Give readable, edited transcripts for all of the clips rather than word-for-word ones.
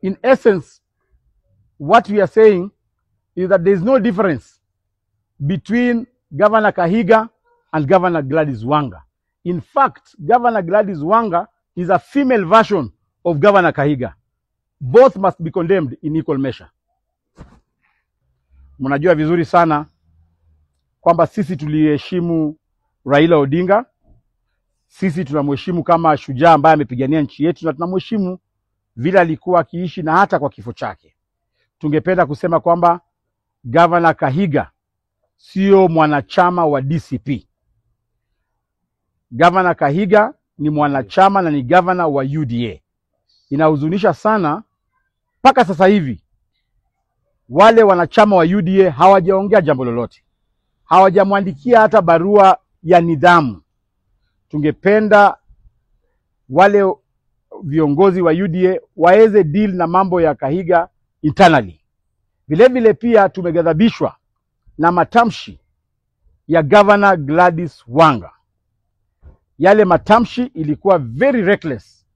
In essence, what we are saying is that there is no difference between Governor Kahiga and Governor Gladys Wanga. In fact, Governor Gladys Wanga is a female version of Governor Kahiga. Both must be condemned in equal measure. Mnajua vizuri sana kwamba sisi tuliheshimu Raila Odinga. Sisi tunamheshimu kama shujaa ambaye amepigania nchi yetu, na tunamheshimu vile alikuwa akiishi na hata kwa kifo chake. Tungependa kusema kwamba Governor Kahiga sio mwanachama wa DCP. Governor Kahiga ni mwanachama na ni governor wa UDA. Inahuzunisha sana mpaka sasa hivi wale wanachama wa UDA hawajaongea jambo lolote. Hawajamwandikia hata barua ya nidhamu. Tungependa wale viongozi wa UDA waweze deal na mambo ya Kahiga internally. Vile vile pia tumeghadhabishwa na matamshi ya Governor Gladys Wanga. Yale matamshi ilikuwa very reckless.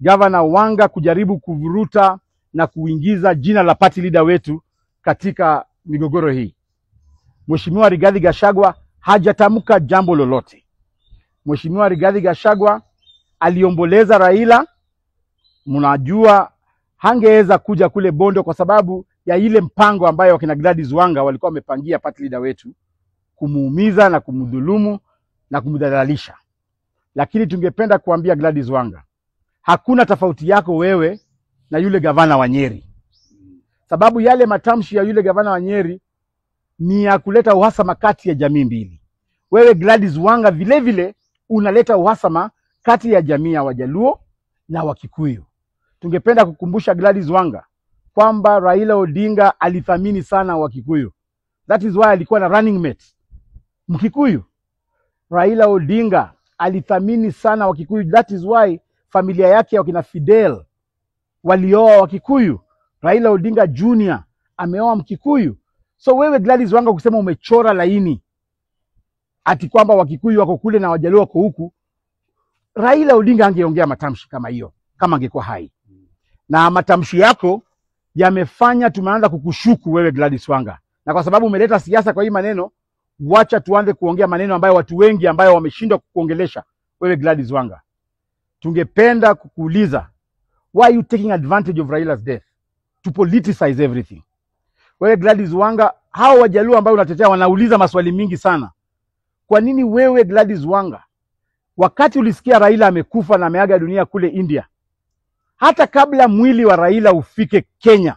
Governor Wanga kujaribu kuvuruta na kuingiza jina la party leader wetu katika migogoro hii. Mheshimiwa Rigathi Gachagua hajatamka jambo lolote. Mheshimiwa Rigathi Gachagua aliomboleza Raila. Mnajua hangeweza kuja kule Bondo kwa sababu ya ile mpango ambayo wakina Gladys Wanga walikuwa wamepangia party leader wetu, kumuumiza na kumdhulumu na kumdhalalisha. Lakini tungependa kuambia Gladys Wanga, hakuna tofauti yako wewe na yule gavana wa Nyeri. Sababu yale matamshi ya yule gavana wa Nyeri ni ya kuleta uhasama kati ya jamii mbili. Wewe Gladys Wanga vile vile unaleta uhasama kati ya jamii ya Wajaluo na Wakikuyu. Tungependa kukumbusha Gladys Wanga kwamba Raila Odinga alithamini sana Wakikuyu. That is why alikuwa na running mate Mkikuyu. Raila Odinga alithamini sana Wakikuyu. That is why familia yake wakina Fidel walioa Wakikuyu. Raila Odinga Junior ameoa Mkikuyu. So wewe Gladys Wanga kusema umechora laini ati kwamba Wakikuyu wako kule na Wajaluo wako huku, Raila Odinga angeongea matamshi kama hiyo kama angekuwa hai. Na matamshi yako yamefanya tumeanza kukushuku wewe Gladys Wanga. Na kwa sababu umeleta siasa kwa hii maneno, wacha tuanze kuongea maneno ambayo watu wengi ambayo wameshindwa kukuongelesha wewe Gladys Wanga. Tungependa kukuuliza, why are you taking advantage of Raila's death to politicize everything? Wewe Gladys Wanga, hao Wajaluo ambao unatetea wanauliza maswali mingi sana. Kwa nini wewe Gladys Wanga, wakati ulisikia Raila amekufa na ameaga dunia kule India, hata kabla mwili wa Raila ufike Kenya,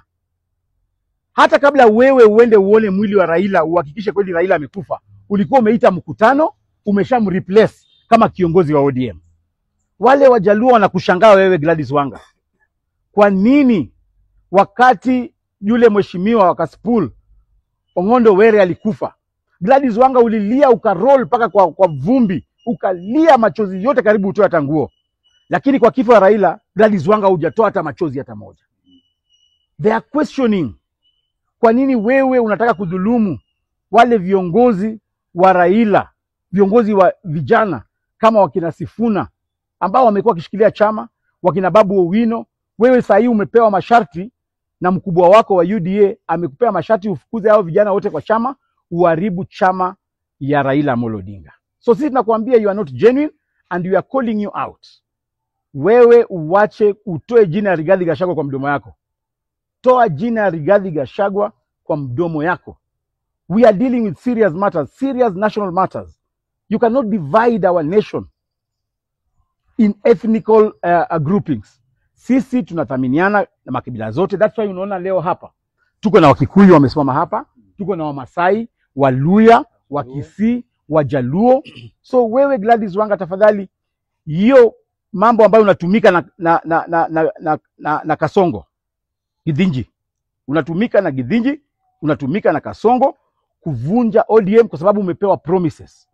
hata kabla wewe uende uone mwili wa Raila uhakikishe kweli Raila amekufa, ulikuwa umeita mkutano, umeshamreplace kama kiongozi wa ODM. Wale Wajaluo wanakushangaa wewe Gladys Wanga. Kwa nini wakati yule mheshimiwa wa Kasipul Ong'ondo Were alikufa, Gladys Wanga ulilia ukaroll paka kwa vumbi, ukalia machozi yote karibu utoe hata nguo. Lakini kwa kifo ya Raila, Gladys Wanga hujatoa hata machozi hata moja. They are questioning, kwa nini wewe unataka kudhulumu wale viongozi wa Raila, viongozi wa vijana kama wakina Sifuna ambao wamekuwa kishikilia chama, wakina Babu Owino. Wewe sasa hivi umepewa masharti na mkubwa wako wa UDA amekupea masharti ufukuze hao vijana wote kwa chama, uharibu chama ya Raila Amolo Odinga. So sisi tunakuambia you are not genuine and we are calling you out. Wewe uwache utoe jina ya Rigathi Gachagua kwa mdomo yako. Toa jina ya Rigathi Gachagua kwa mdomo yako. We are dealing with serious matters, serious national matters. You cannot divide our nation in ethnical groupings. Sisi tunathaminiana na makabila zote. That's why unaona leo hapa tuko na Wakikuyu wamesimama hapa, tuko na Wamasai, Waluya, Wakisii, Wajaluo. So wewe Gladys Wanga, tafadhali hiyo mambo ambayo unatumika na Kasongo Githinji, unatumika na Githinji, unatumika na Kasongo kuvunja ODM kwa sababu umepewa promises.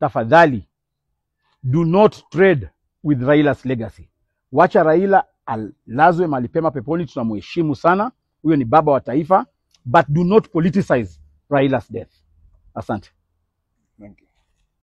Tafadhali do not trade with Raila's legacy. Wacha Raila alazwe mahali pema peponi, tunamheshimu sana, huyo ni baba wa taifa, but do not politicize Raila's death. Asante. Thank you.